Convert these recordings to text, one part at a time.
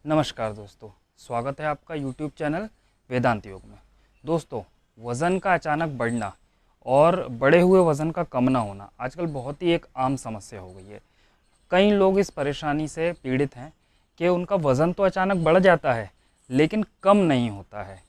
नमस्कार दोस्तों, स्वागत है आपका YouTube चैनल वेदांत योग में। दोस्तों, वज़न का अचानक बढ़ना और बढ़े हुए वज़न का कम ना होना आजकल बहुत ही एक आम समस्या हो गई है। कई लोग इस परेशानी से पीड़ित हैं कि उनका वज़न तो अचानक बढ़ जाता है लेकिन कम नहीं होता है।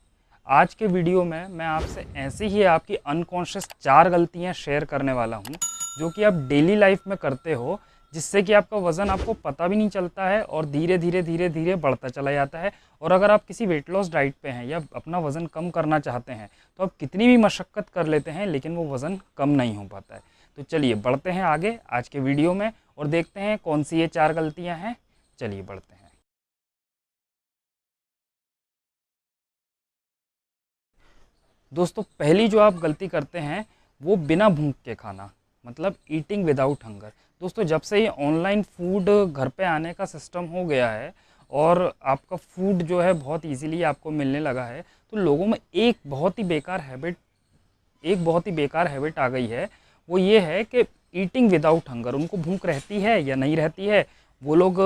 आज के वीडियो में मैं आपसे ऐसी ही आपकी अनकॉन्शियस 4 गलतियां शेयर करने वाला हूं जो कि आप डेली लाइफ में करते हो, जिससे कि आपका वज़न आपको पता भी नहीं चलता है और धीरे धीरे बढ़ता चला जाता है। और अगर आप किसी वेट लॉस डाइट पे हैं या अपना वज़न कम करना चाहते हैं तो आप कितनी भी मशक्क़त कर लेते हैं लेकिन वो वज़न कम नहीं हो पाता है। तो चलिए बढ़ते हैं आगे आज के वीडियो में और देखते हैं कौन सी ये 4 गलतियाँ हैं। चलिए बढ़ते हैं। दोस्तों, पहली जो आप गलती करते हैं वो बिना भूख के खाना, मतलब ईटिंग विदाउट हंगर। दोस्तों, जब से ये ऑनलाइन फूड घर पे आने का सिस्टम हो गया है और आपका फूड जो है बहुत इजीली आपको मिलने लगा है, तो लोगों में एक बहुत ही बेकार हैबिट आ गई है। वो ये है कि ईटिंग विदाउट हंगर, उनको भूख रहती है या नहीं रहती है, वो लोग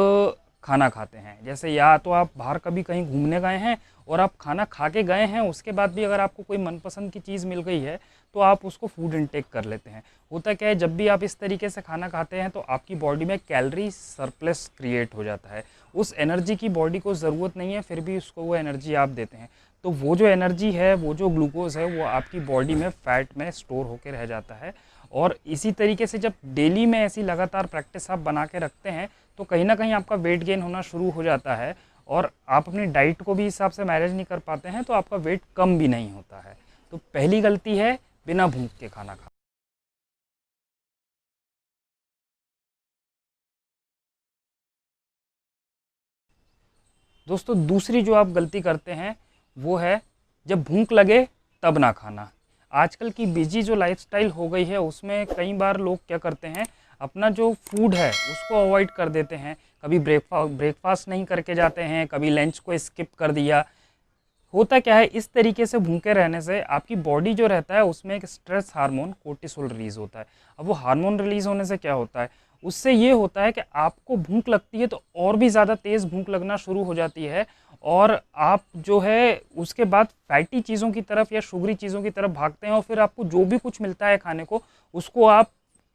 खाना खाते हैं। जैसे या तो आप बाहर कभी कहीं घूमने गए हैं और आप खाना खा के गए हैं, उसके बाद भी अगर आपको कोई मनपसंद की चीज़ मिल गई है तो आप उसको फूड इनटेक कर लेते हैं। होता क्या है, जब भी आप इस तरीके से खाना खाते हैं तो आपकी बॉडी में कैलोरी सरप्लस क्रिएट हो जाता है। उस एनर्जी की बॉडी को ज़रूरत नहीं है, फिर भी उसको वो एनर्जी आप देते हैं। तो वो जो एनर्जी है, वो जो ग्लूकोज है, वो आपकी बॉडी में फैट में स्टोर होकर रह जाता है। और इसी तरीके से जब डेली में ऐसी लगातार प्रैक्टिस आप बना के रखते हैं तो कहीं ना कहीं आपका वेट गेन होना शुरू हो जाता है और आप अपनी डाइट को भी हिसाब से मैनेज नहीं कर पाते हैं तो आपका वेट कम भी नहीं होता है। तो पहली गलती है बिना भूख के खाना खाना। दोस्तों, दूसरी जो आप गलती करते हैं वो है जब भूख लगे तब ना खाना। आजकल की बिजी जो लाइफस्टाइल हो गई है उसमें कई बार लोग क्या करते हैं, अपना जो फूड है उसको अवॉइड कर देते हैं। कभी ब्रेकफास्ट नहीं करके जाते हैं, कभी लंच को स्किप कर दिया। होता क्या है, इस तरीके से भूखे रहने से आपकी बॉडी जो रहता है उसमें एक स्ट्रेस हार्मोन कोर्टिसोल रिलीज होता है। अब वो हार्मोन रिलीज होने से क्या होता है, उससे ये होता है कि आपको भूख लगती है तो और भी ज़्यादा तेज़ भूख लगना शुरू हो जाती है और आप जो है उसके बाद फैटी चीज़ों की तरफ या शुगरी चीज़ों की तरफ भागते हैं और फिर आपको जो भी कुछ मिलता है खाने को उसको आप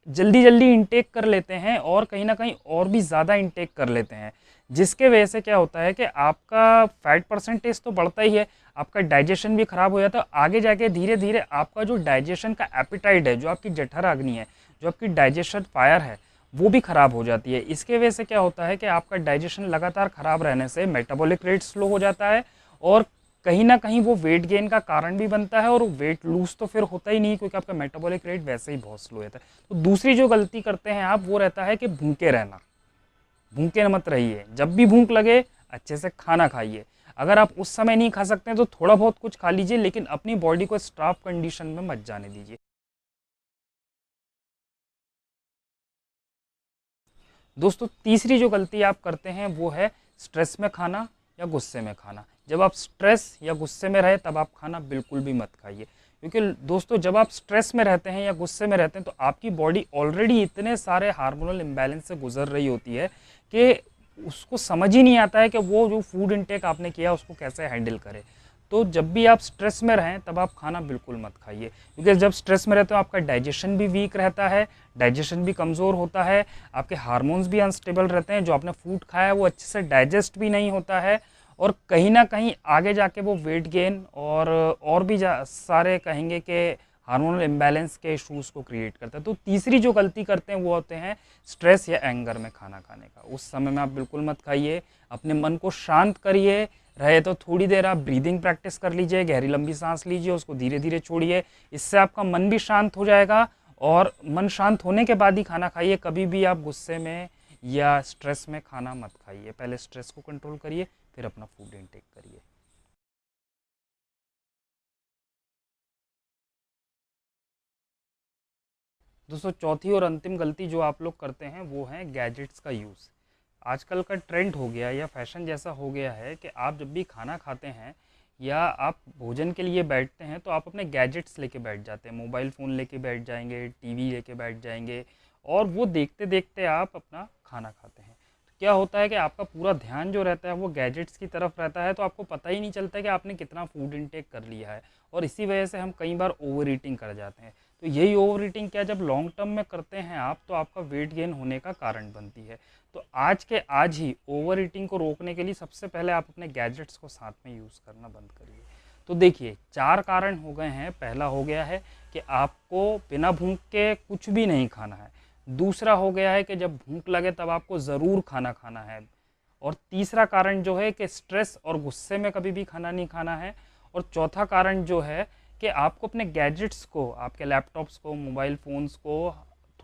जल्दी जल्दी इंटेक कर लेते हैं और कहीं ना कहीं और भी ज़्यादा इंटेक कर लेते हैं, जिसके वजह से क्या होता है कि आपका फैट परसेंटेज तो बढ़ता ही है, आपका डाइजेशन भी खराब हो जाता है। आगे जाके धीरे धीरे आपका जो डाइजेशन का एपिटाइट है, जो आपकी जठराग्नि है, जो आपकी डाइजेशन फायर है, वो भी खराब हो जाती है। इसके वजह से क्या होता है कि आपका डाइजेशन लगातार खराब रहने से मेटाबॉलिक रेट स्लो हो जाता है और कहीं ना कहीं वो वेट गेन का कारण भी बनता है और वेट लूज तो फिर होता ही नहीं क्योंकि आपका मेटाबॉलिक रेट वैसे ही बहुत स्लो रहता है। तो दूसरी जो गलती करते हैं आप वो रहता है कि भूखे रहना। भूखे मत रहिए, जब भी भूख लगे अच्छे से खाना खाइए। अगर आप उस समय नहीं खा सकते हैं तो थोड़ा बहुत कुछ खा लीजिए, लेकिन अपनी बॉडी को स्टार्व कंडीशन में मत जाने दीजिए। दोस्तों, तीसरी जो गलती आप करते हैं वो है स्ट्रेस में खाना या गुस्से में खाना। जब आप स्ट्रेस या गुस्से में रहे तब आप खाना बिल्कुल भी मत खाइए, क्योंकि दोस्तों जब आप स्ट्रेस में रहते हैं या गुस्से में रहते हैं तो आपकी बॉडी ऑलरेडी इतने सारे हार्मोनल इम्बैलेंस से गुजर रही होती है कि उसको समझ ही नहीं आता है कि वो जो फूड इनटेक आपने किया उसको कैसे हैंडल करे। तो जब भी आप स्ट्रेस में रहें तब आप खाना बिल्कुल मत खाइए, क्योंकि जब स्ट्रेस में रहते हो आपका डाइजेशन भी वीक रहता है, डाइजेशन भी कमज़ोर होता है, आपके हार्मोन्स भी अनस्टेबल रहते हैं, जो आपने फूड खाया है वो अच्छे से डाइजेस्ट भी नहीं होता है और कहीं ना कहीं आगे जाके वो वेट गेन और भी सारे कहेंगे कि हार्मोनल इम्बैलेंस के इशूज़ को क्रिएट करता है। तो तीसरी जो गलती करते हैं वो होते हैं स्ट्रेस या एंगर में खाना खाने का। उस समय में आप बिल्कुल मत खाइए, अपने मन को शांत करिए। रहे तो थोड़ी देर आप ब्रीदिंग प्रैक्टिस कर लीजिए, गहरी लंबी सांस लीजिए, उसको धीरे धीरे छोड़िए। इससे आपका मन भी शांत हो जाएगा और मन शांत होने के बाद ही खाना खाइए। कभी भी आप गुस्से में या स्ट्रेस में खाना मत खाइए, पहले स्ट्रेस को कंट्रोल करिए फिर अपना फूड इनटेक करिए। दोस्तों, चौथी और अंतिम गलती जो आप लोग करते हैं वो है गैजेट्स का यूज़। आजकल का ट्रेंड हो गया या फैशन जैसा हो गया है कि आप जब भी खाना खाते हैं या आप भोजन के लिए बैठते हैं तो आप अपने गैजेट्स लेके बैठ जाते हैं, मोबाइल फ़ोन लेके बैठ जाएंगे, टीवी लेके बैठ जाएंगे और वो देखते देखते आप अपना खाना खाते हैं। क्या होता है कि आपका पूरा ध्यान जो रहता है वो गैजेट्स की तरफ रहता है, तो आपको पता ही नहीं चलता कि आपने कितना फूड इनटेक कर लिया है, और इसी वजह से हम कई बार ओवर ईटिंग कर जाते हैं। तो यही ओवर ईटिंग क्या जब लॉन्ग टर्म में करते हैं आप, तो आपका वेट गेन होने का कारण बनती है। तो आज के आज ही ओवर ईटिंग को रोकने के लिए सबसे पहले आप अपने गैजेट्स को साथ में यूज़ करना बंद करिए। तो देखिए 4 कारण हो गए हैं। पहला हो गया है कि आपको बिना भूख के कुछ भी नहीं खाना है। दूसरा हो गया है कि जब भूख लगे तब आपको ज़रूर खाना खाना है। और तीसरा कारण जो है कि स्ट्रेस और गुस्से में कभी भी खाना नहीं खाना है। और चौथा कारण जो है कि आपको अपने गैजेट्स को, आपके लैपटॉप्स को, मोबाइल फ़ोन्स को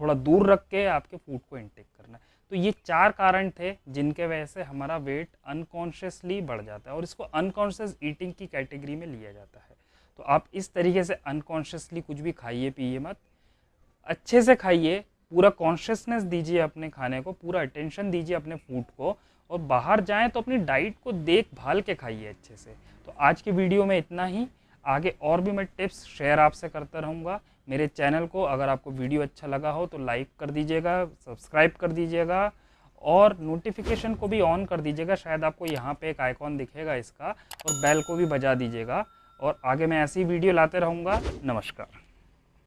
थोड़ा दूर रख के आपके फूड को इनटेक करना है। तो ये 4 कारण थे जिनके वजह से हमारा वेट अनकॉन्शियसली बढ़ जाता है, और इसको अनकॉन्शियस ईटिंग की कैटेगरी में लिया जाता है। तो आप इस तरीके से अनकॉन्शियसली कुछ भी खाइए पिए मत, अच्छे से खाइए, पूरा कॉन्शियसनेस दीजिए अपने खाने को, पूरा अटेंशन दीजिए अपने फूड को, और बाहर जाएं तो अपनी डाइट को देखभाल के खाइए अच्छे से। तो आज की वीडियो में इतना ही। आगे और भी मैं टिप्स शेयर आपसे करता रहूँगा। मेरे चैनल को अगर आपको वीडियो अच्छा लगा हो तो लाइक कर दीजिएगा, सब्सक्राइब कर दीजिएगा, और नोटिफिकेशन को भी ऑन कर दीजिएगा। शायद आपको यहाँ पे एक आइकॉन दिखेगा इसका, और बेल को भी बजा दीजिएगा। और आगे मैं ऐसी वीडियो लाते रहूँगा। नमस्कार।